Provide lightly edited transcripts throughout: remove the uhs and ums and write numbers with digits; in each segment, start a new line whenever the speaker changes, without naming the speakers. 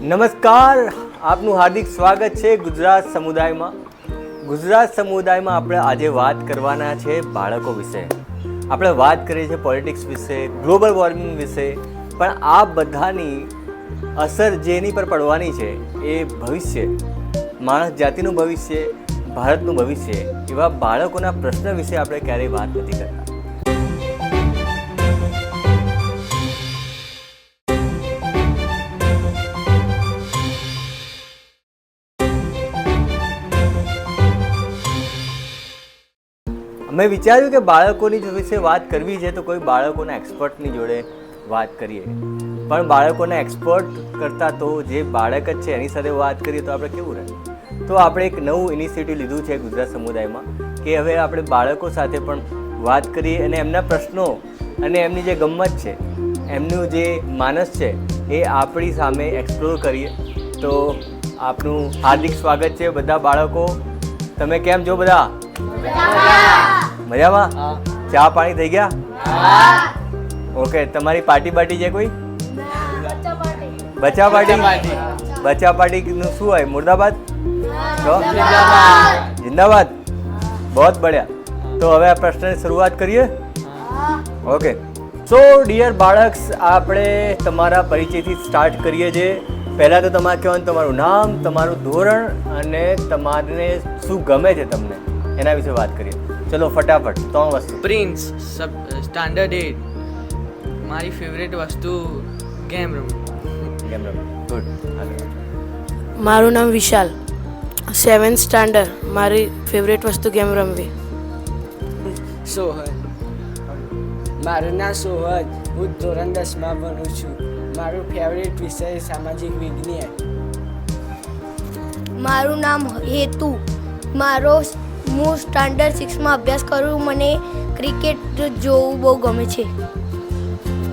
નમસ્કાર, આપનું હાર્દિક સ્વાગત છે ગુજરાત સમુદાયમાં. ગુજરાત સમુદાયમાં આપણે આજે વાત કરવાના છે બાળકો વિશે. આપણે વાત કરીએ છીએ પોલિટિક્સ વિશે, ગ્લોબલ વોર્મિંગ વિશે, પણ આ બધાની અસર જેની પર પડવાની છે એ ભવિષ્ય, માણસ જાતિનું ભવિષ્ય, ભારતનું ભવિષ્ય, એવા બાળકોના પ્રશ્ન વિશે આપણે ક્યારેય વાત નથી કરતા. મેં વિચાર્યું કે બાળકોની વિશે વાત કરવી છે તો કોઈ બાળકોના એક્સપર્ટની જોડે વાત કરીએ, પણ બાળકોના એક્સપર્ટ કરતાં તો જે બાળક જ છે એની સાથે વાત કરીએ તો આપણે કેવું રહે. તો આપણે એક નવું ઇનિશિયેટિવ લીધું છે ગુજરાત સમુદાયમાં કે હવે આપણે બાળકો સાથે પણ વાત કરીએ અને એમના પ્રશ્નો અને એમની જે ગમ્મત છે, એમનું જે માનસ છે એ આપણી સામે એક્સપ્લોર કરીએ. તો આપનું હાર્દિક સ્વાગત છે બધા બાળકો. તમે કેમ છો બધા? મજામાં? ચા પાણી થઈ ગયા? ઓકે. તમારી પાર્ટી છે કોઈ? બચા પાર્ટી. બચા પાર્ટી નું શું હોય? મુર્દાબાદ, જિંદાબાદ. બહુ બઢિયા. તો હવે આ પ્રશ્નની શરૂઆત કરીએ. ઓકે. સો ડિયર બાળક્સ, આપણે તમારા પરિચયથી સ્ટાર્ટ કરીએ છીએ. પહેલાં તો તમારે કહેવાનું તમારું નામ, તમારું ધોરણ અને તમારે શું ગમે છે તમને એના વિશે વાત કરીએ. ચલો ફટાફટ 3 વસ્તુ.
Prince, standard 8. મારી ફેવરેટ વસ્તુ ગેમ રમવી.
ગુડ.
મારું નામ વિશાલ, 7th સ્ટાન્ડર્ડ. મારી ફેવરેટ વસ્તુ ગેમ રમવી.
સોહન, મારું નામ સોહન. હું ધોરણ 10માં ભણું છું. મારું ફેવરેટ વિષય સામાજિક વિજ્ઞાન.
મારું નામ હેતુ. હું સ્ટાન્ડર્ડ 6માં અભ્યાસ કરું. મને ક્રિકેટ જોવું બહુ ગમે છે.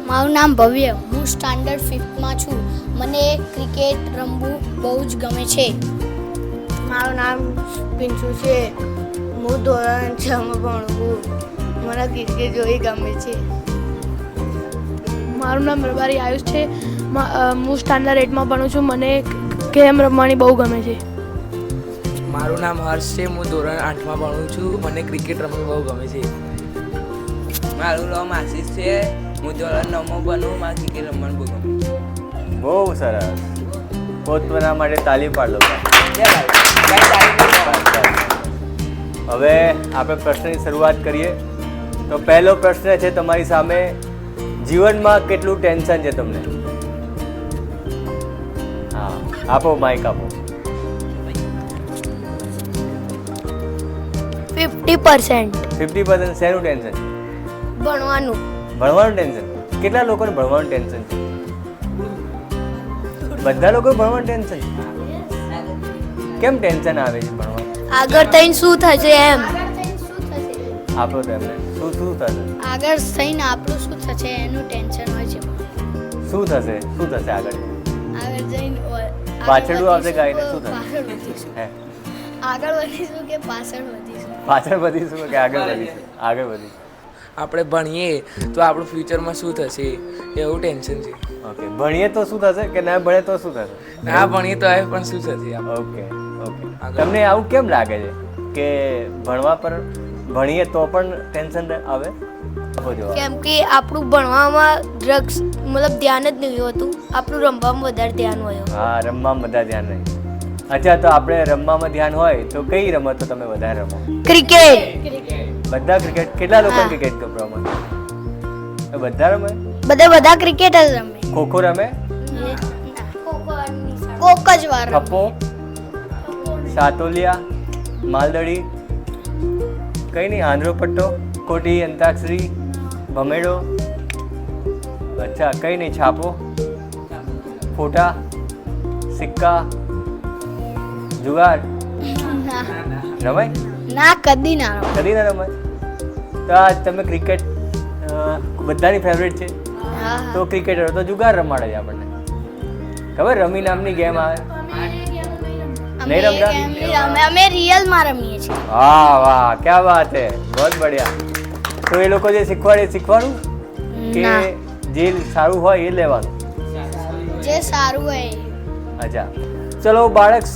મારું નામ ભવ્ય. હું સ્ટાન્ડર્ડ 5માં છું. મને ક્રિકેટ રમવું બહુ જ ગમે છે.
મારું નામ પિન્ટુ છે. હું ધોરણ 6માં ભણું. મને ક્રિકેટ જોવી ગમે છે.
મારું નામ રબારી આયુષ છે. હું સ્ટાન્ડર્ડ 8માં ભણું છું. મને ગેમ રમવાની બહુ ગમે છે.
મારું નામ હર્ષ છે. હું ધોરણ 8માં ભણું છું. મને ક્રિકેટ રમવું બહુ ગમે છે.
મારું નામ આશીષ છે. હું ધોરણ 9માં ભણું. મારે ક્રિકેટ રમવાનું બહુ ગમે છે.
બહુ સરસ. પોતપોતાના માટે તાલી પાડો. હવે આપણે પ્રશ્નની શરૂઆત કરીએ. તો પહેલો પ્રશ્ન છે તમારી સામે. જીવનમાં કેટલું ટેન્શન છે તમને? હા, આપો માઇક આપો.
50%.
50% શેનું ટેન્શન?
ભણવાનું.
ભણવાનું ટેન્શન. કેટલા લોકોને ભણવાનું ટેન્શન છે? બધા લોકો ભણવાનું ટેન્શન. કેમ ટેન્શન આવે છે ભણવાનું?
આગળ થઈને શું થશે એમ.
આપો તો એમને શું થશે?
આગળ થઈને આપણું શું થશે એનું ટેન્શન હોય છે.
શું થશે આગળ?
આગળ જઈને
પાછળનું આવશે ગાઈને શું થશે?
પાછળ વધીશું.
હે,
આગળ વધીશું કે પાછળ વધીશું?
પાછળ વધીશું કે આગળ વધીશું? આગળ વધીશું.
આપણે ભણીએ તો આપણું ફ્યુચરમાં શું થશે એવું ટેન્શન છે.
ઓકે. ભણીએ તો શું થશે કે ના ભણે તો શું થશે?
ના ભણીએ તો આવે પણ શું થશે આપણે?
ઓકે. તમને આવું કેમ લાગે છે કે ભણવા પર ભણીએ તો પણ ટેન્શન આવે? આપો જવાબ.
કેમ કે આપણું ભણવામાં ડ્રગ્સ ધ્યાન જ નહીં હોતું. આપણું રમવામાં વધારે ધ્યાન હોય.
હા, રમવામાં બધા ધ્યાન નહીં. અચ્છા, તો આપણે રમવામાં ધ્યાન હોય તો કઈ રમતો તમે વધારે રમો?
ક્રિકેટ.
બધા ક્રિકેટ. કેટલા લોકો ક્રિકેટ રમે? બધા રમે?
બધા ક્રિકેટ જ રમે.
ખોખો રમે?
કોક જ વાર રમે.
થપ્પો, સાતોલિયા, માલદડી, કઈ નહીં, આંધળો પટ્ટો, કોટી, અંતાક્ષરી, ભમેડો. અચ્છા, કઈ નહીં, છાપો, ફોટા, સિક્કા, જુગાર રમાય?
ના, કદી ના રમો.
કદી ના રમાય? તો આ તમે ક્રિકેટ બધાની ફેવરેટ છે તો ક્રિકેટર તો જુગાર રમાડે છે આપણને. ખબર રમી નામની ગેમ આવે? નહીં રમતા?
અમે રિયલમાં રમીએ છીએ.
વાહ, ક્યા વાત હે, બહુ બઢિયા. તો એ લોકો જે શીખવાડું કે જે સારું હોય એ લેવાનું?
જે સારું હોય
અચ્છા, ચલો બાળક,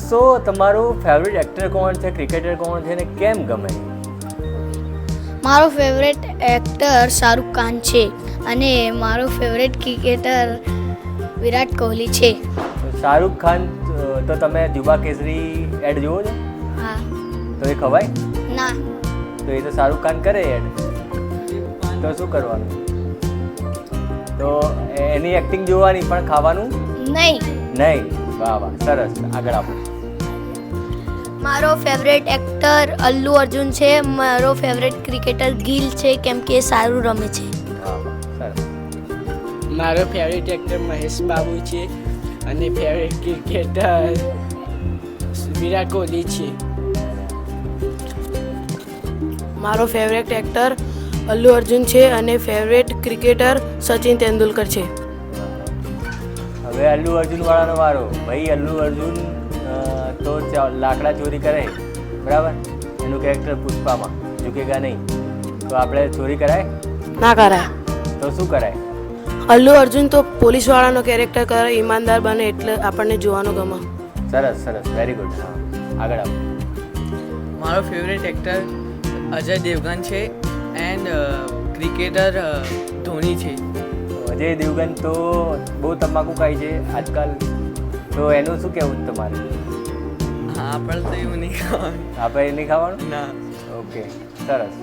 તમારું ફેવરેટ એક્ટર કોણ છે, ક્રિકેટર કોણ છે ને કેમ ગમે?
મારો ફેવરેટ એક્ટર શાહરૂખ ખાન છે અને મારો ફેવરેટ ક્રિકેટર વિરાટ કોહલી છે.
શાહરૂખ ખાન, તો તમે જુબા કેસરી એડ જોવો છો?
હા.
તો એ ખવાય?
ના.
તો એ તો શાહરૂખ ખાન કરે એડ, તો શું કરવાનું? તો એની એક્ટિંગ જોવાની પણ ખાવાનું
નહીં.
નહીં. વાહ વાહ, સરસ. આગળ આપો.
મારો ફેવરેટ એક્ટર અલ્લુ અર્જુન છે. મારો ફેવરેટ ક્રિકેટર ગિલ છે કેમ કે એ સારું રમે છે.
વાહ વાહ, સરસ.
મારો ફેવરેટ એક્ટર મહેશ બાબુ છે અને ફેવરેટ ક્રિકેટર વિરાટ કોહલી છે.
મારો ફેવરેટ એક્ટર અલ્લુ અર્જુન છે અને ફેવરેટ ક્રિકેટર સચિન તેંડુલકર છે.
હવે અલ્લુ અર્જુન વાળાનો વારો. ભાઈ અલ્લુ અર્જુન તો લાકડા ચોરી કરે, બરાબર? એનું કેરેક્ટર પુષ્પામાં ઝૂકેગા નહીં, તો આપણે ચોરી કરાય?
ના કરાય.
તો શું કરાય?
અલ્લુ અર્જુન તો પોલીસવાળાનો કેરેક્ટર કરે, ઈમાનદાર બને એટલે આપણને જોવાનો ગમે.
સરસ સરસ, વેરી ગુડ. હા, આગળ આપો.
મારો ફેવરેટ એક્ટર અજય દેવગન છે એન્ડ ક્રિકેટર ધોની છે.
અજય દેવગન તો બહુ તમાકુ ખાય છે આજકાલ, તો એનું શું કહેવું છે તમારે?
હા, આપણે તો એવું નહીં ખાવાનું.
આપણે એ નહીં ખાવાનું?
ના.
ઓકે, સરસ.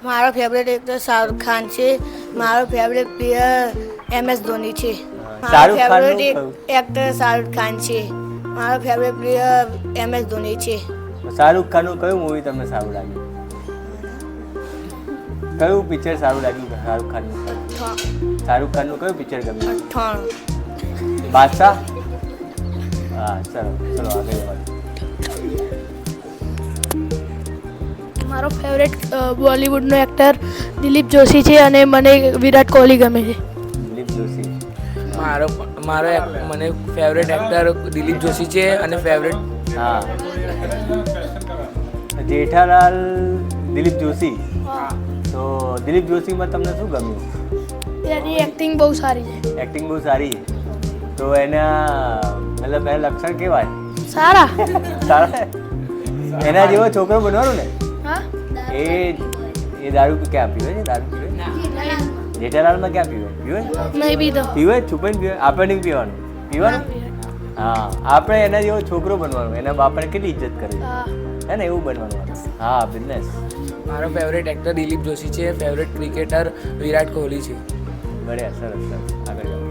મારો ફેવરેટ એક્ટર શાહરૂખ ખાન છે. મારો ફેવરેટ પ્લેયર MS ધોની છે. મારો
શાહરૂખ ખાનનું
ફેવરેટ
કયું?
એક્ટર શાહરૂખ ખાન છે. મારો ફેવરેટ પ્લેયર MS ધોની છે.
શાહરૂખ ખાનનું કયું મૂવી તમને સારું લાગ્યું? કયું પિક્ચર સારું લાગ્યું શાહરૂખ ખાનનું? શાહરૂખ ખાનનું કયું પિક્ચર ગમ્યું?
98.
બાદશાહ? હા, ચલો ચલો આગળ વધો.
મારો ફેવરેટ બોલિવૂડનો એક્ટર દિલીપ જોશી છે અને મને વિરાટ કોહલી ગમે છે.
દિલીપ જોશી.
મને ફેવરેટ એક્ટર દિલીપ જોશી છે અને ફેવરેટ
હા, જેઠાલાલ દિલીપ જોશી. તો દિલીપ જોશીમાં તમને શું ગમ્યું?
એની એક્ટિંગ બહુ સારી છે.
એક્ટિંગ બહુ સારી. તો એના મતલબ એના લક્ષણ કેવા?
સારા.
સારા. એના જેવો છોકરો બનવાનું ને?
હા.
એ દારૂ ક્યાં પીવે છે? દારૂ પીવે? જેઠાલાલમાં ક્યાં પીવે? પીવે?
નહીં બી તો
પીવે? છુપાઈને પીવે? આપણે નહીં પીવાનું. પીવાનું? હા, આપણે એના જેવો છોકરો બનવાનું. એના બાપાને કેટલી ઇજ્જત કરે છે, હે ને? એવું બનવાનું. હા, બિઝનેસ.
મારો ફેવરેટ એક્ટર દિલીપ જોશી છે. ફેવરેટ ક્રિકેટર વિરાટ કોહલી છે.
બઢિયા, સરસ સરસ. આગળ જાઓ.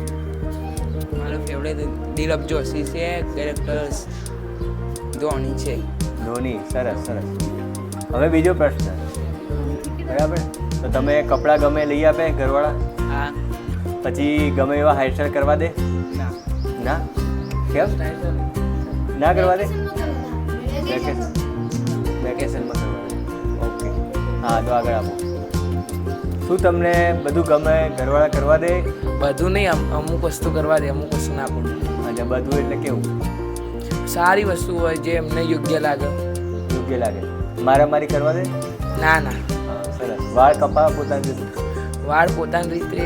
મારો ફેવરેટ દિલીપ જોશી છે. કેરેક્ટર ધોની છે.
ધોની. સરસ સરસ. હવે બીજો પ્રશ્ન, બરાબર? તો તમે કપડાં ગમે લઈ આપે ઘરવાળા?
હા.
પછી ગમે એવા હેરસ્ટાઈલ કરવા દે?
ના.
ના? કેમ ના કરવા દે? વેકેશનમાં કરવા દે. ઓકે, હા, તો આગળ આપો. શું તમને બધું ગમે ઘરવાળા કરવા દે?
બધું નહીં, અમુક વસ્તુ કરવા દે, અમુક વસ્તુ ના પડે.
અને બધું એટલે કેવું?
સારી વસ્તુ હોય જે એમને યોગ્ય લાગે.
યોગ્ય લાગે. મારામારી કરવા દે?
ના ના.
હા, સરસ. વાળ કપાવા પોતાની રીતે?
વાળ પોતાની રીતે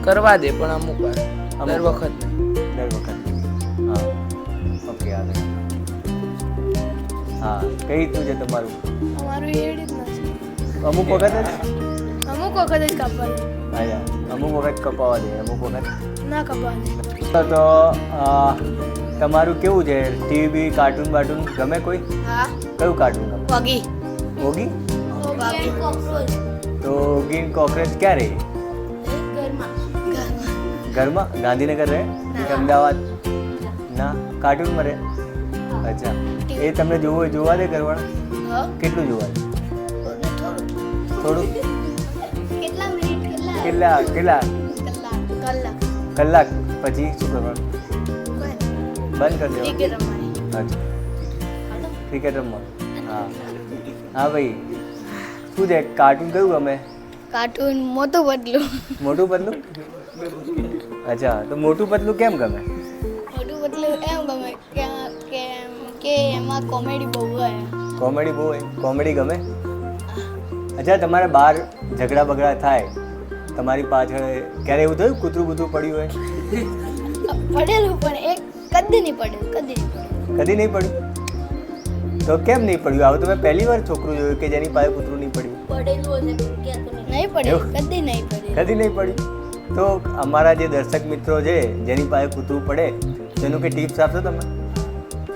કરવા દે પણ અમુક વાર, દર વખત નહીં.
દર વખત. હા, ઓકે, આગળ. હા, કઈ રીતનું છે તમારું?
અમારું એ રીતના છે.
અમુક વખત જ?
અમુક વખત જ કાપવાનું,
હા, અમુક વખત કપાવા દે, અમુક વખત
ના કાપવાનું.
તો તમારું કેવું છે? ટીવી, કાર્ટૂન બાર્ટૂન ગમે કોઈ?
હા.
કયું કાર્ટૂન ગમે?
વગી.
ઓગી?
વગી.
તો ઓગી કોકરેજ ક્યાં રહે? ઘરમાં? ગાંધીનગર રહે કે અમદાવાદ? ના, કાર્ટૂનમાં રહે. અચ્છા, એ તમને જોવા દે ઘરવાળા? કેટલું જોવા દે? થોડું? કેટલા? કલાક પછી શું કરવાનું? બંધ કરી દેવાનું. અચ્છા, ક્રિકેટ રમવાનું. હા હા ભાઈ, શું છે કાર્ટૂન કયું ગમે?
કાર્ટૂન મોટું પતલું.
મોટું પતલું? અચ્છા, તો મોટું પતલું કેમ ગમે?
મોટું પતલું એમ ગમે કે એમાં કોમેડી બહુ હોય.
કોમેડી બહુ હોય? કોમેડી ગમે? અચ્છા, તમારે બહાર ઝઘડા બગડા થાય તમારી પાછળ ક્યારે એવું થયું કૂતરું બૂતરું પડ્યું હોય?
પડેલું પણ એક કદી નહીં પડેલું, કદી નહીં પડેલું.
કદી નહીં પડ્યું? તો કેમ નહીં પડ્યું? આવું તો મેં પહેલી વાર છોકરું જોયું કે જેની પાસે કૂતરું નહીં પડ્યું.
નહીં પડેલું, કદી નહીં પડેલું.
કદી નહીં પડ્યું? તો અમારા જે દર્શક મિત્રો છે જેની પાસે કૂતરું પડે તેનું કંઈ ટિપ્સ આપશો તમે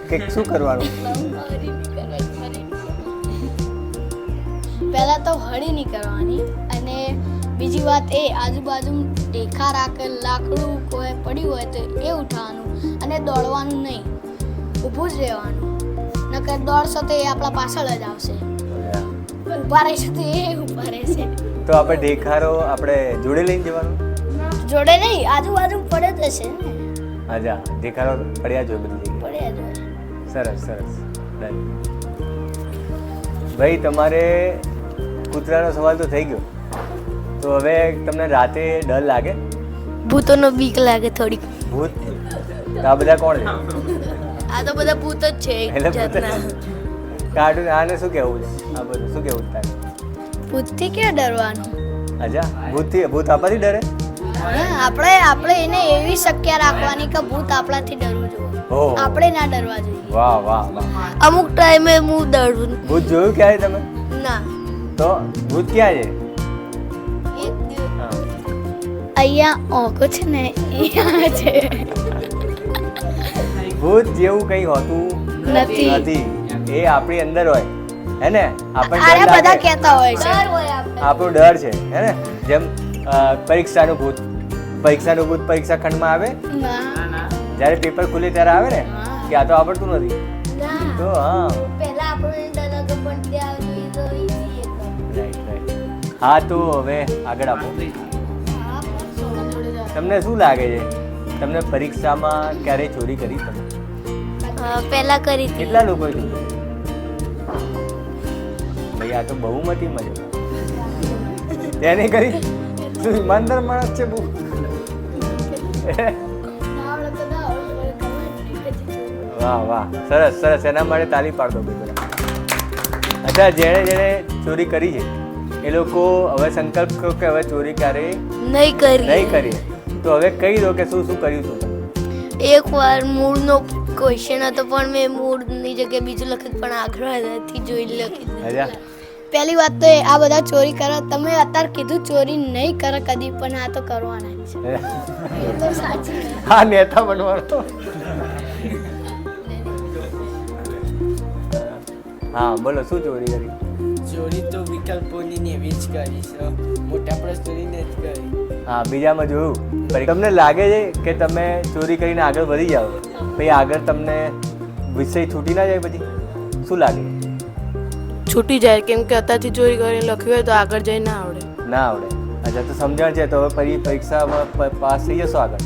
કે શું કરવાનું?
પહેલાં તો હળી નહીં કરવાની, અને બીજી વાત એ આજુબાજુ ટેકા રાખેલ લાકડું કોઈ પડ્યું હોય તો એ ઉઠાવવાનું, અને દોડવાનું નહીં, ઊભું જ રહેવાનું. નકર દોડશો તો એ આપણા પાછળ જ આવશે, ઊભા રહીશું તો એ ઊભા રહેશે.
તો આપણે દેખારો આપણે જોડે લઈને જવાનું?
જોડે નહીં, આજુબાજુ પડે જ હશે ને.
અચ્છા, દેખારો પડ્યા જ હોય બધી જગ્યાએ.
પડે જ હોય.
સરસ સરસ ડન. ભાઈ તમારે કૂતરાનો સવાલ તો થઈ ગયો, તો હવે તમને રાતે ડર લાગે?
ભૂતોનો બીક લાગે થોડીક.
ભૂત? તો આ બધા કોણ છે?
આ તો બધા ભૂત જ છે એક
એટલે ભૂત
જાતના.
કાર્ટૂન આને શું કહેવું છે? આ બધું શું કહેવું તારે?
ભૂતથી ક્યાં ડરવાનું?
અચ્છા, ભૂત આપણાથી ડરે?
આપણે એને એવી શક્ય રાખવાની કે ભૂત આપણાથી ડરવું જોઈએ,
ઓહો.
આપણે ના ડરવા જોઈએ.
વાહ વાહ વાહ.
અમુક ટાઈમે હું ડરું
ભૂત જોયું ક્યારે તમે?
ના.
તો ભૂત ક્યાં છે? હા.
અહીંયા ઓકો છે ને અહીંયા છે.
ભૂત જેવું કંઈ હોતું
નથી.
નથી, એ આપણી અંદર હોય હે ને? આપણને
અરે
ડર
બધા
લાગે.
કહેતા હોય છે.
આપણો ડર છે હે ને? જેમ પરીક્ષાનું ભૂત, પરીક્ષાનું ભૂત પરીક્ષા ખંડમાં આવે,
ના,
જ્યારે પેપર ખુલે ત્યારે આવે ને કે આ તો આવડતું નથી.
ના.
તો હા,
પહેલા આપણને ડર લાગે પણ ત્યાં જોઈએ તો easy એકદમ.
Right right. હા, તો હવે આગળ આપો. તમને શું લાગે છે, તમને પરીક્ષામાં ક્યારે ચોરી કરી તમે?
પહેલા કરી હતી.
કેટલા લોકોએ ચોરી કરી? ભાઈ આ તો બહુમતીમાં છે. તેને કરી? શું ઈમાનદાર માણસ છે બહુ? વાહ વાહ, સરસ સરસ. એના માટે તાલી પાડતો ભાઈ બધા. અચ્છા, જેણે ચોરી કરી છે એ લોકો હવે સંકલ્પ કરો કે હવે ચોરી ક્યારેય
નહીં કરી.
નહીં કરીએ. તો હવે કહી દો કે શું શું કર્યું હતું તમે?
એકવાર મૂળનો ક્વેશ્ચન હતો પણ મેં મૂળની જગ્યાએ બીજું લખ્યું, પણ આગળથી જોઈ લખી.
અચ્છા,
પહેલી વાત તો એ આ બધા ચોરી કરે, તમે અત્યારે કીધું ચોરી નહીં કરે કદી, પણ આ તો કરવાના જ છે. એ તો સાચી વાત.
હા, નેતા બનવાનો. હા બોલો, શું ચોરી કરી?
ચોરી તો વિકલ્પોની ને એવી જ કરી છે, મોટા પ્રશ્નોની ને જ કરી.
હા, બીજામાં જોયું. તમને લાગે છે કે તમે ચોરી કરીને આગળ વધી જાઓ, પછી આગળ તમને વિષય છૂટી ના જાય? પછી શું લાગે?
છૂટી જાય, કેમ કે અત્યારથી ચોરી કરીને લખ્યું હોય તો આગળ જઈ ના આવડે.
ના આવડે. અચ્છા, તો સમજણ છે. તો હવે ફરી પરીક્ષામાં પાસ થઈ જશો આગળ?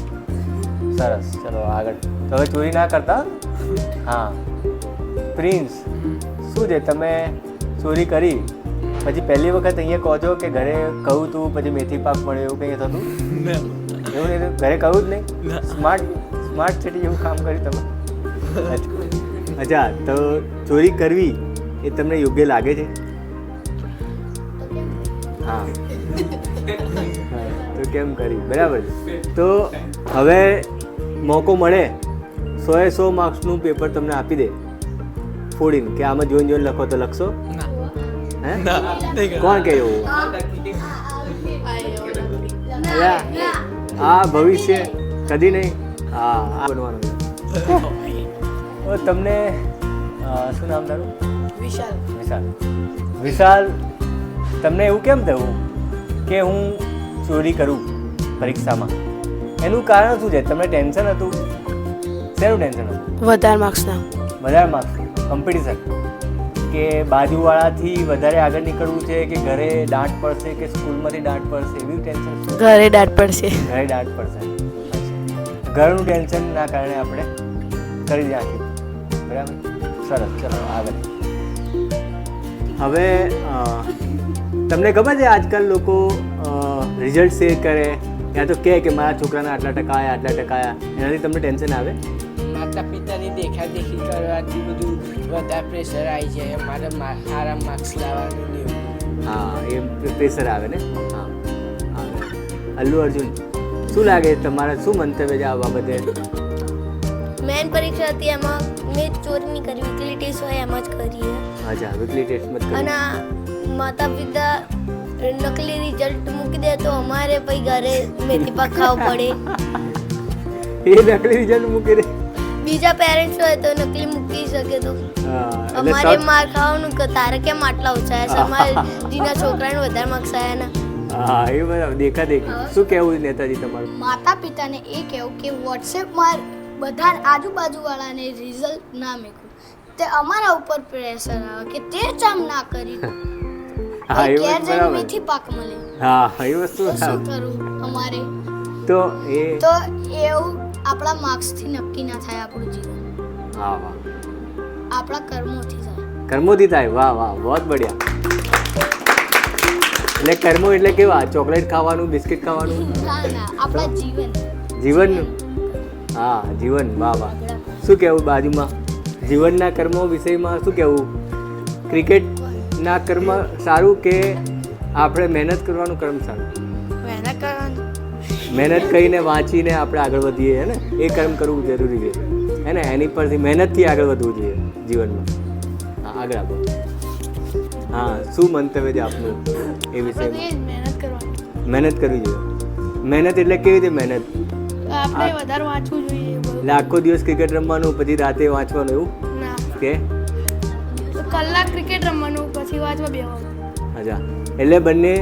સરસ, ચલો આગળ. તો હવે ચોરી ના કરતા. હા, પ્રિન્સ શું છે, તમે ચોરી કરી પછી પહેલી વખત અહીંયા કહો છો કે ઘરે કહું તું, પછી મેથી પાક મળ્યો, એવું કંઈ થતું? એવું નહીં, ઘરે કહું જ નહીં? સ્માર્ટ સિટી જેવું કામ કર્યું તમે. અચ્છા, તો ચોરી કરવી એ તમને યોગ્ય લાગે છે? હા. તો કેમ કરી? બરાબર છે. તો હવે મોકો મળે 100 માર્ક્સનું પેપર તમને આપી દે ફોડીને કે આમાં જોઈને લખો, તો લખશો? હે? કોણ કહે એવું? આ ભવિષ્ય કદી નહીં. હા, આ બનવાનું. તો તમને શું નામ તારું?
વિશાલ.
વિશાલ. વિશાલ, તમને એવું કેમ થયું કે હું ચોરી કરું પરીક્ષામાં? એનું કારણ શું છે? તમને ટેન્શન હતું? શેનું ટેન્શન હતું?
વધારે માર્ક્સના.
વધારે માર્ક્સ, કોમ્પિટિશન, કે બાજુવાળાથી વધારે આગળ નીકળવું છે, કે ઘરે દાંટ પડશે, કે સ્કૂલમાંથી દાંટ પડશે, એવી ટેન્શન?
ઘરે દાંટ પડશે.
ઘરે દાંટ પડશે. ઘરનું ટેન્શનના કારણે આપણે કરી નાખ્યું. બરાબર, સરસ. ચલો આગળ. હવે તમને ખબર છે આજકાલ લોકો રિઝલ્ટ શેર કરે યા તો કહે કે મારા છોકરાના આટલા ટકા આવ્યા, આટલા ટકા આવ્યા, એનાથી તમને ટેન્શન આવે?
માતા પિતાની દેખાદેખી કરવાથી બધું વધારે પ્રેશર આવી જાય, મારે સારા માર્ક્સ લાવવાનું ને એવું.
હા, એ પ્રેશર આવે ને. હા, આવે. અલ્લુ અર્જુન. શું લાગે તમારે શું મંતવ્ય છે આ બાબતે?
મેન પરીક્ષા હતી એમાં મેં ચોરી નહીં કરી, વીકલી ટેસ્ટ હોય એમ જ કરીએ.
અચ્છા, વીકલી ટેસ્ટ મત કરો.
અને માતા પિતા નકલી રિઝલ્ટ મૂકી દે તો અમારે પછી ઘરે મેથી પાક ખાવું પડે.
એ નકલી રિઝલ્ટ મૂકી દે.
બીજા પેરેન્ટ્સ હોય તો નકલી મૂકી શકે તો
હા, એટલે
અમારે માર ખાવાનું કે તારે કેમ આટલા ઓછા છે, અમારે જીના છોકરાને વધારે માર્ક્સ આવ્યા ને.
હા, એ બરાબર. દેખા શું કહેવું નેતાજી તમારું?
માતા પિતાને એ કહેવું કે વોટ્સએપમાં બધા આજુબાજુવાળાને રિઝલ્ટ ના મેકવું, તે અમારા ઉપર પ્રેશર આવે કે તે કામ ના કરી
હા, એ
ઘેર
વાત
જઈને
બરાબર.
મેથી પાક મળે
હા, એ વસ્તુ
તો શું
બરાબર.
કરવું અમારે?
તો એ
તો એવું આપણા માર્ક્સથી નક્કી ના થાય આપણું જીવન,
હા, વાહ,
આપણા કર્મોથી થાય.
કર્મોથી થાય. વાહ વાહ, બહુ બઢિયા. એટલે કર્મો એટલે કેવા? ચોકલેટ ખાવાનું, બિસ્કિટ ખાવાનું,
ના ના, આપણા જીવન
જીવનનું. હા, જીવન. વાહ વાહ. શું કહેવું બાજુમાં? જીવનના કર્મો વિષયમાં શું કહેવું? ક્રિકેટના કર્મ સારું કે આપણે મહેનત કરવાનું કર્મ સારું?
મહેનત કરવાની.
મહેનત કરીને વાંચીને આપણે આગળ વધીએ, હે ને? એ કર્મ કરવું જરૂરી છે, હે ને? એની પરથી મહેનતથી આગળ વધવું જોઈએ જીવનમાં. હા, આગળ આપો. હા, શું મંતવ્ય છે આપનું એ વિષયમાં?
મહેનત કરવાની.
મહેનત કરવી જોઈએ. મહેનત એટલે કેવી રીતે મહેનત?
આપણે વધારે વાંચવું જોઈએ.
એટલે આખો દિવસ ક્રિકેટ રમવાનું પછી રાતે વાંચવાનું એવું
ના,
કે?
કલાક ક્રિકેટ રમવાનું પછી વાંચવા બેસવાનું.
અચ્છા, એટલે બંને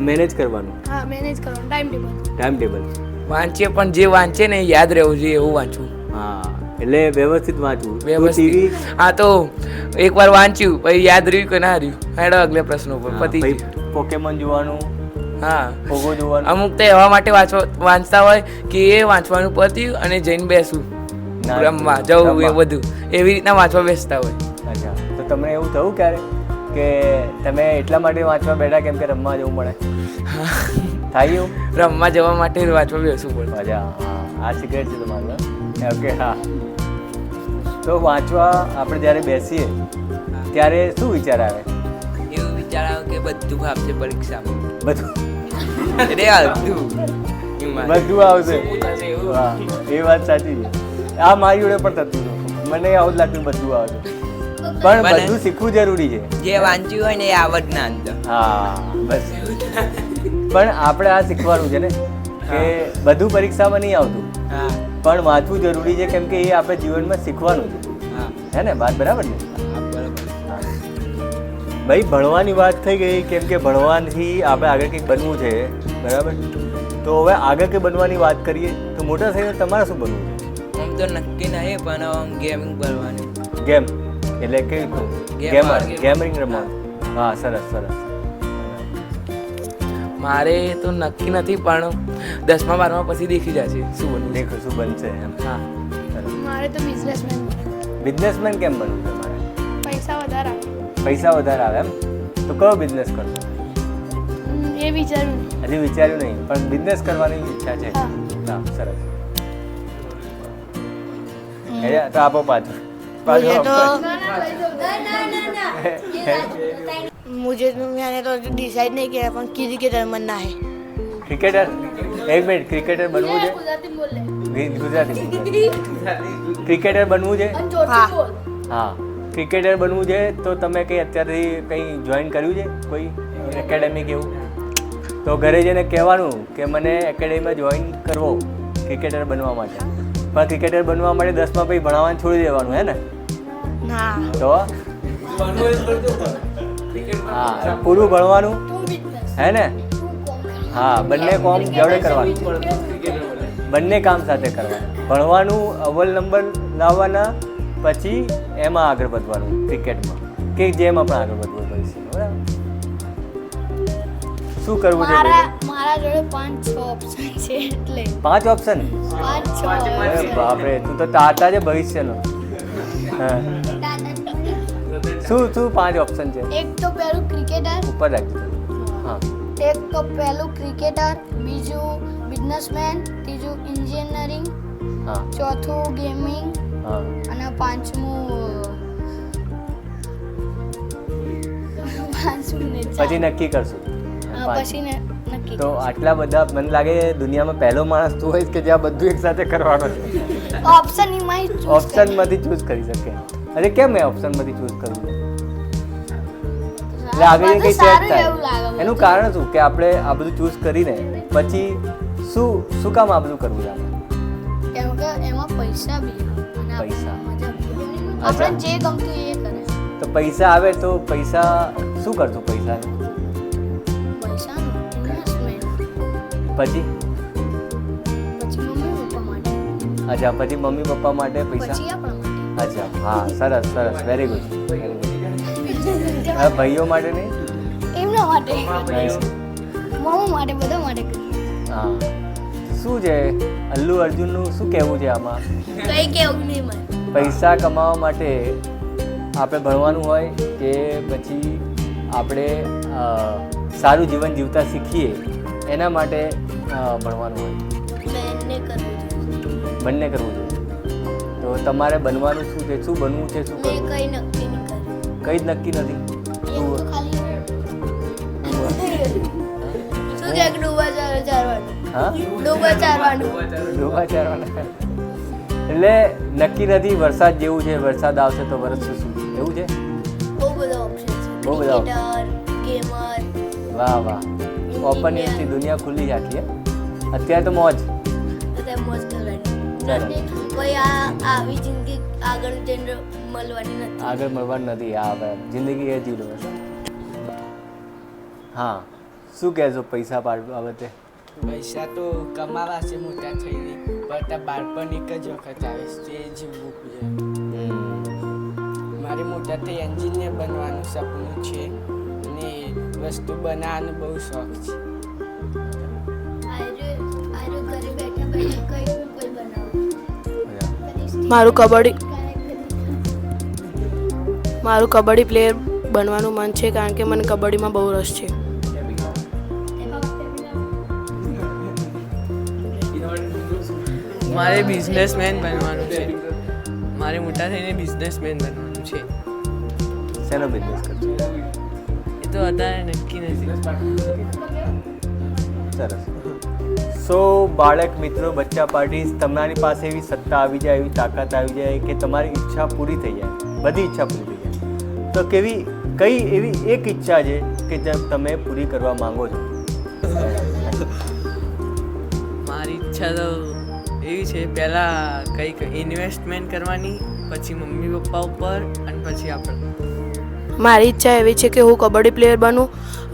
મેનેજ કરવાનું,
હા, મેનેજ કરવાનું ટાઈમ ટેબલ.
Time table.
વાંચીએ પણ જે વાંચે ને એ યાદ રહેવું જોઈએ એવું વાંચવું.
હા, એટલે વ્યવસ્થિત વાંચવું.
વ્યવસ્થિત.
ટીવી
હા, તો એકવાર વાંચ્યું પછી યાદ રહ્યું કે ના રહ્યું, હેડો આગલા પ્રશ્નો પર પતી ગયું.
પોકેમોન જોવાનું,
હા,
પોગો જોવાનું.
અમુક તો એવા માટે વાંચતા હોય કે એ વાંચવાનું પત્યું અને જઈને બેસવું
ના,
રમવા જવું એ
રમવા.
બધું એવી રીતના વાંચવા બેસતા હોય.
અચ્છા, તો તમને એવું થયું ક્યારે કે તમે એટલા માટે વાંચવા બેઠા કેમ કે રમવા જવું મળે? થાય એવું?
રમવા જવા માટે વાંચવા બેસવું પડે.
મજા. હા, આ સિક્રેટ છે તમારું. ઓકે, હા. તો વાંચવા આપણે જ્યારે બેસીએ ત્યારે શું વિચાર આવે?
એવું વિચાર આવે કે બધું આપશે પરીક્ષામાં.
બધું
એટલે બધું
બધું આવશે. હા, એ વાત સાચી છે. આ મારી જોડે પણ થતું હતું. મને આવું જ લાગતું બધું આવે પણ બધું શીખવું જરૂરી છે.
જે વાંચ્યું હોય ને એ આવડ ના અંદર.
હા, બસ. પણ આપણે આ શીખવાનું છે ને કે બધું પરીક્ષામાં નહીં આવતું,
હા
પણ વાંચવું જરૂરી છે કેમ કે એ આપણે જીવનમાં શીખવાનું છે,
હા
હે ને? વાત બરાબર ને?
બરાબર.
ભાઈ, ભણવાની વાત થઈ ગઈ કેમ કે ભણવાથી આપણે આગળ કંઈક બનવું છે, બરાબર? તો હવે આગળ કંઈ બનવાની વાત કરીએ તો મોટા થઈને તમારે શું બનવું છે?
આમ તો નક્કી નહીં પણ ગેમિંગ કરવાની.
ગેમ એટલે કેવી રીતનું?
Gamer.
ગેમિંગ રમવાનું. હા, સરસ સરસ.
મારે તો નક્કી નથી પણ 10મા 12મા પછી દેખી જશે શું બનવું.
દેખો શું બનશે એમ.
હા,
સરસ.
મારે તો બિઝનેસમેન.
બિઝનેસમેન કેમ બનવું તમારે?
પૈસા વધારે
પૈસા વધારે આવે એમ? તો કયો બિઝનેસ કરશો?
એ વિચાર્યું.
હજી વિચાર્યું નહીં પણ બિઝનેસ કરવાની ઈચ્છા છે.
હા.
હા, સરસ. તો આપો પાછું.
मुझे तो
પાછું.
मुझे तो मैंने तो डिसाइड नहीं किया पर क्रिकेटर बनना है.
ક્રિકેટર? એક મિનિટ, ક્રિકેટર બનવું છે? ગુજરાતી. ક્રિકેટર બનવું છે?
હા.
હા, ક્રિકેટર બનવું છે તો તમે કંઈ અત્યારથી કંઈ જોઈન કર્યું છે કોઈ એકેડેમી કે એવું? તો ઘરે જઈને કહેવાનું કે મને એકેડેમીમાં જોઈન કરવો ક્રિકેટર બનવા માટે. પણ ક્રિકેટર બનવા માટે 10મા પછી ભણાવવાનું છોડી દેવાનું, હે ને?
ના.
તો હા, પૂરું ભણવાનું, હે ને? હા, બંને કામ જોડે કરવાનું, બંને કામ સાથે કરવાનું. ભણવાનું અવ્વલ નંબર લાવવાના, પછી એમાં આગળ વધવાનું ક્રિકેટમાં કે જેમાં પણ આગળ વધવું પડશે, બરાબર? શું કરવું છે?
મારા જોડે 5-6 ઓપ્શન છે એટલે
5 ઓપ્શન?
5-6
અરે બાપરે, તું તો તાતા છે ભવિષ્યનો. હા, શું 5 ઓપ્શન છે?
એક તો પહેલું ક્રિકેટર,
ઉપર રાખજો. હા,
એક તો પહેલું ક્રિકેટર, બીજું બિઝનેસમેન, ત્રીજું એન્જિનિયરિંગ,
હા,
ચોથું ગેમિંગ
હા.
અને પાંચમું
પછી નક્કી કરશું.
પછી નક્કી નક્કી
તો આટલા બધા મને લાગે દુનિયામાં પહેલો માણસ તું હોય કે જ્યાં બધું એક સાથે કરવાનો છે.
ઓપ્શન એમાં
ઓપ્શનમાંથી ચૂઝ કરી શકે. અરે કેમ મેં ઓપ્શનમાંથી ચૂઝ કરવું? એટલે આગળ કંઈ ચેક થાય એનું કારણ શું કે આપણે આ બધું ચૂઝ કરીને પછી શું કામ આ બધું કરવું છે આપણે?
કેમ કે એમાં પૈસા બી અને
પૈસા.
મજા બી. આપણે જે ગમતું એ કરે.
તો પૈસા આવે તો પૈસા શું કરશું પૈસાને?
પૈસાનું ઇન્વેસ્ટમેન્ટ.
પછી
પછી મમ્મી પપ્પા માટે.
અચ્છા પછી મમ્મી પપ્પા માટે પૈસા.
પછી આપણા માટે.
અચ્છા હા સરસ સરસ વેરી ગુડ. હવે ભાઈઓ માટે નહીં?
એમના માટે
નહીં.
મમ્મી માટે બધા માટે કરીએ.
હા શું છે અલ્લુ અર્જુનનું શું કહેવું છે આમાં?
કઈ કેવું નહીં મને.
પૈસા કમાવા માટે આપણે ભણવાનું હોય કે પછી આપણે સારું જીવન જીવતા શીખીએ એના માટે ભણવાનું હોય? બંને કરવું જોઈએ. તો તમારે બનવાનું શું છે? શું બનવું છે? શું
મેં
કરવું?
કઈ નક્કી નહીં કર્યું.
કંઈ જ નક્કી નથી.
એક તો ખાલી શું કે ડૂબા ચારવાનું.
હા
ડૂબા ચારવાનું.
ડોબા ચારવાના. એટલે નક્કી નથી. વરસાદ જેવું છે, વરસાદ આવશે તો વરસશે શું એવું છે?
બહુ બધા ઓપ્શન છે.
બહુ બધા
ક્રિકેટર, ગેમર.
વાહ વાહ ઓપનિંગથી દુનિયા ખુલ્લી જ આખી. અત્યારે તો મોજ.
અત્યારે મોજ કરવાની. કોઈ આવી જિંદગી આગળ જઈને મળવાની નથી.
આગળ મળવાનું નથી. આ હવે જિંદગી એ જીવ લો. હા શું કહેશો પૈસા બાબતે?
પૈસા તો કમાવા છે મોટા થઈને, પણ બાળપણ એક જ વખત આવે છે, એ જીવવું છે. મારે મોટા થઈ એન્જિનિયર બનવાનું સપનું છે અને વસ્તુ બનાવવાનો બહુ શોખ છે.
ઘરે બેઠા બેઠા કઈ બનાવો.
મારું કબડ્ડી પ્લેયર બનવાનું મન છે કારણ કે મને કબડ્ડીમાં બહુ રસ છે.
મારે બિઝનેસમેન બનવાનું છે. મારે મોટા થઈને બિઝનેસમેન બનવાનું છે.
શેનો બિઝનેસ કરશો?
એ તો અત્યારે નક્કી નથી.
સરસ. સો બાળક મિત્રો, બચ્ચા પાર્ટીઝ, તમારી પાસે એવી સત્તા આવી જાય, એવી તાકાત આવી જાય કે તમારી ઈચ્છા પૂરી થઈ જાય, બધી ઈચ્છા પૂરી થઈ જાય, તો કઈ એવી એક ઈચ્છા છે કે જે તમે પૂરી કરવા માંગો છો?
મારી ઈચ્છા તો એવી છે, પહેલાં કંઈક ઇન્વેસ્ટમેન્ટ કરવાની, પછી મમ્મી પપ્પા ઉપર અને પછી આપણે.
મારી ઈચ્છા એવી છે કે હું કબડ્ડી પ્લેયર બનું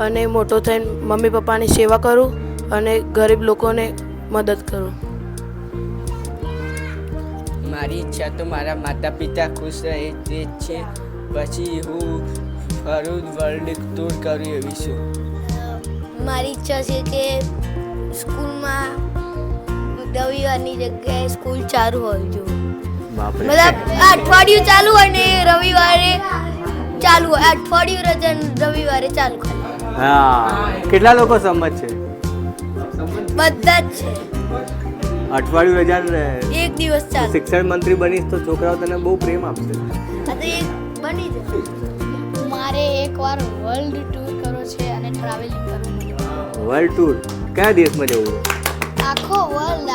અને મોટો થઈને મમ્મી પપ્પાની સેવા કરું અને ગરીબ લોકોને મદદ કરું.
મારી ઈચ્છા તો મારા માતા પિતા ખુશ રહે તે જ છે. પછી હું ફરું વર્લ્ડ ટૂર કરું એવી છું.
મારી ઈચ્છા છે કે સ્કૂલમાં રવિવારની જગ્યાએ સ્કૂલ ચાલુ હોવી જોઈએ.
બાપરે.
મતલબ અઠવાડિયું ચાલુ હોય ને રવિવારે ચાલુ હોય, અઠવાડિયું રજા ને રવિવારે ચાલુ ખાલી.
હા કેટલા લોકો સંમત છે?
બધા જ છે.
અઠવાડિયું રજા ને
એક દિવસ ચાલુ.
શિક્ષણ મંત્રી બનીશ તો છોકરાઓ તને બહુ પ્રેમ આપશે.
આ તો એક બની જાય. મારે એકવાર વર્લ્ડ ટૂર કરવો છે અને ટ્રાવેલિંગ કરવું છે.
વર્લ્ડ ટૂર કયા દેશમાં જવું છે?
આખો વર્લ્ડ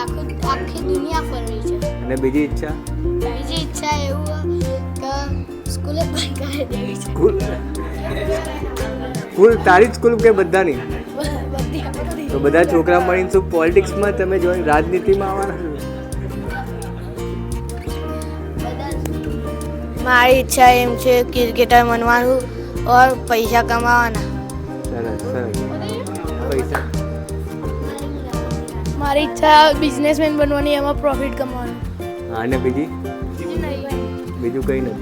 આખી દુનિયા ફરવી છે.
અને બીજી ઈચ્છા?
બીજી ઈચ્છા એવું કે સ્કૂલે બંધ કરી દેવી છે.
સ્કૂલ તારી જ સ્કૂલ કે બધાની?
બધી
તો બધા છોકરા મળીને શું પોલિટિક્સમાં તમે જોઈને રાજનીતિમાં આવવાના?
મારી ઈચ્છા એમ છે ક્રિકેટર બનવાનું और પૈસા કમાવાના.
સરસ સરસ. પૈસા?
મારી ઈચ્છા બિઝનેસમેન બનવાની, એમાં પ્રોફિટ કમાવાનું.
હા અને બીજી? બીજું કંઈ નથી.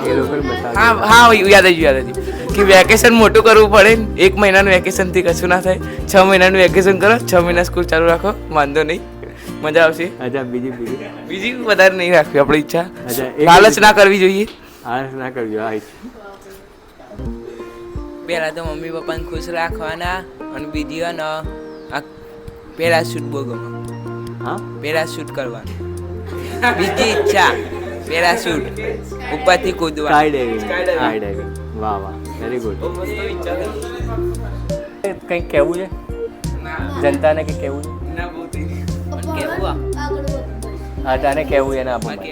એ લોકોને બતાવો.
હા યાદ આવ્યું કે વેકેશન મોટું કરવું પડે ને. 1 મહિનાનું વેકેશનથી કશું ના થાય. 6 મહિનાનું વેકેશન કરો, 6 મહિના સ્કૂલ ચાલુ રાખો, વાંધો નહીં, મજા આવશે.
અચ્છા બીજી
બીજી વધારે નહીં રાખવી આપણી ઈચ્છા.
અચ્છા
લાલચ ના કરવી જોઈએ.
આળસ ના કરજો. હા
પહેલાં તો મમ્મી પપ્પાને ખુશ રાખવાના અને બીજી આ પેરાશૂટ બહુ ગમે.
હા
પેરાશૂટ કરવાનું. બીજી ઈચ્છા પેરાશૂટ ઉપરથી કૂદવા
સ્કાય ડાઇવિંગ વાહ વાહ વેરી ગુડ કંઈક કહેવું છે જનતાને કંઈક કહેવું છે હા તાને કહેવું છે ને આપણે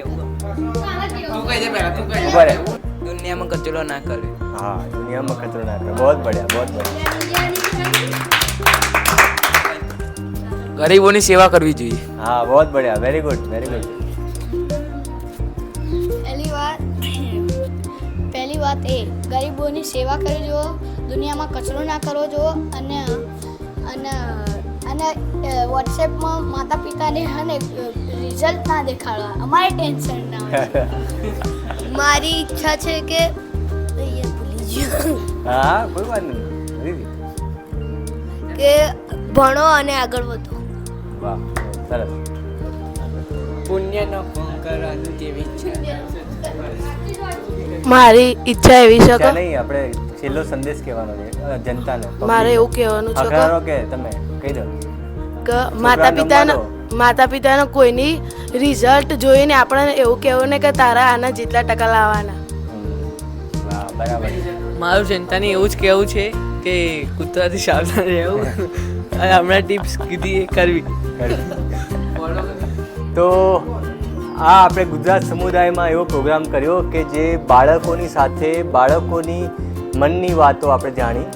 ઉભા રહે
દુનિયામાં કચરો ના કરે
हाँ दुनिया में खतरा ना करे बहुत बढ़िया बहुत बढ़िया
ગરીબોની સેવા કરવી જોઈએ
हाँ बहुत बढ़िया वेरी गुड
પહેલી વાત એ ગરીબોની સેવા કરવી જોઈએ દુનિયામાં કચરો ના કરવો જોઈએ અને અને અને વોટ્સએપમાં માતા પિતાને અને રિઝલ્ટ ના દેખાડવા અમારે ટેન્શન ના હોય
મારી ઈચ્છા છે કે ભૂલી ગયો
हाँ कोई बात नहीं दीदी
કે ભણો અને આગળ વધો
वाह सरस
પુણ્યનો ફોન કરવાની તેવી ઈચ્છા
મારી ઈચ્છા એવી છે
ઈચ્છા
કે
નહીં આપણે છેલ્લો સંદેશ કહેવાનો છે જનતાને
મારે એવું કહેવાનું છે
અખરારો કે તમે કહી દો
કે માતા પિતાનો કોઈની રિઝલ્ટ જોઈને આપણે એવું કહેવું ને કે તારા આના જેટલા ટકા લાવવાના
વાહ બરાબર
મારું જનતાને એવું જ કહેવું છે કે કૂતરાથી સાવધાન રહેવું અને હમણાં ટિપ્સ કીધી એ કરવી
તો આ આપણે ગુજરાત સમુદાયમાં એવો પ્રોગ્રામ કર્યો કે જે બાળકોની સાથે બાળકોની મનની વાતો આપણે જાણી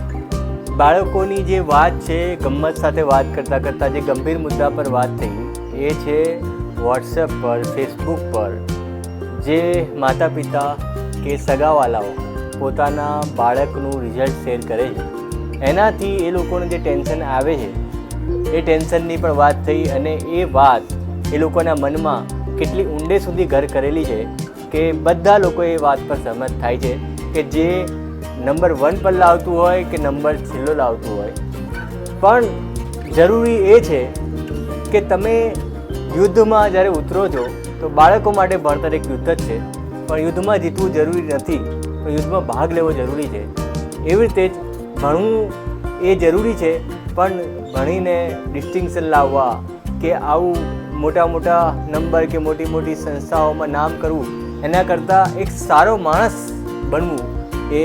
બાળકોની જે વાત છે ગમ્મત સાથે વાત કરતાં કરતાં જે ગંભીર મુદ્દા પર વાત થઈ એ છે વોટ્સએપ પર ફેસબુક પર જે માતા પિતા કે સગાવાલાઓ પોતાના બાળકનું રિઝલ્ટ શેર કરે છે એનાથી એ લોકોને જે ટેન્શન આવે છે એ ટેન્શનની પણ વાત થઈ અને એ વાત એ લોકોના મનમાં કેટલી ઊંડે સુધી ઘર કરેલી છે કે બધા લોકો એ વાત પર સહમત થાય છે કે જે નંબર 1 પર લાવતું હોય કે નંબર છેલ્લો લાવતું હોય પણ જરૂરી એ છે કે તમે યુદ્ધમાં જ્યારે ઉતરો છો તો બાળકો માટે ભણતર એક યુદ્ધ જ છે પણ યુદ્ધમાં જીતવું જરૂરી નથી પણ યુદ્ધમાં ભાગ લેવો જરૂરી છે એવી રીતે જ ભણવું એ જરૂરી છે પણ ભણીને ડિસ્ટિંક્શન લાવવા કે આવું મોટા મોટા નંબર કે મોટી મોટી સંસ્થાઓમાં નામ કરવું એના કરતાં એક સારો માણસ બનવું એ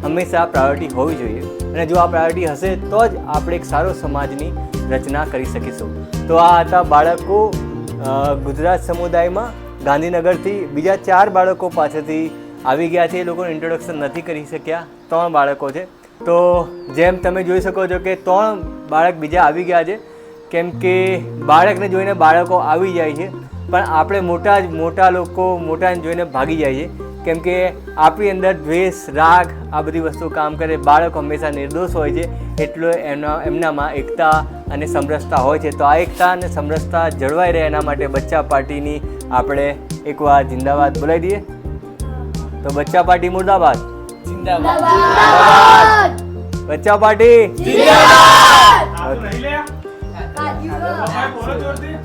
હંમેશા પ્રાયોરિટી હોવી જોઈએ અને જો આ પ્રાયોરિટી હશે તો જ આપણે એક સારો સમાજની રચના કરી શકીશું તો આ હતા બાળકો ગુજરાત સમુદાયમાં ગાંધીનગરથી બીજા 4 બાળકો પાસેથી આવી ગયા છે એ લોકોનું ઇન્ટ્રોડક્શન નથી કરી શક્યા 3 બાળકો છે તો જેમ તમે જોઈ શકો છો કે 3 બાળક બીજા આવી ગયા છે કેમ કે બાળકને જોઈને બાળકો આવી જાય છે પણ આપણે મોટા લોકો મોટાને જોઈને ભાગી જાય છે કેમ કે આપણી અંદર દ્વેષ રાગ આ બધી વસ્તુ કામ કરે બાળક હંમેશા નિર્દોષ હોય છે એટલો એમનામાં એકતા અને સમરસતા હોય છે તો આ એકતા અને સમરસતા જળવાઈ રહે એના માટે બચ્ચા પાર્ટીની આપણે એકવાર જિંદાબાદ બોલાવી દઈએ તો બચ્ચા પાર્ટી મુર્દાબાદ જિંદાબાદ બચ્ચા પાર્ટી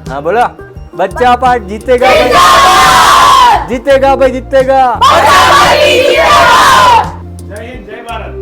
हाँ बोला बच्चा पार्ट जीतेगा जीतेगा भाई जीतेगा
जय हिंद जय भारत।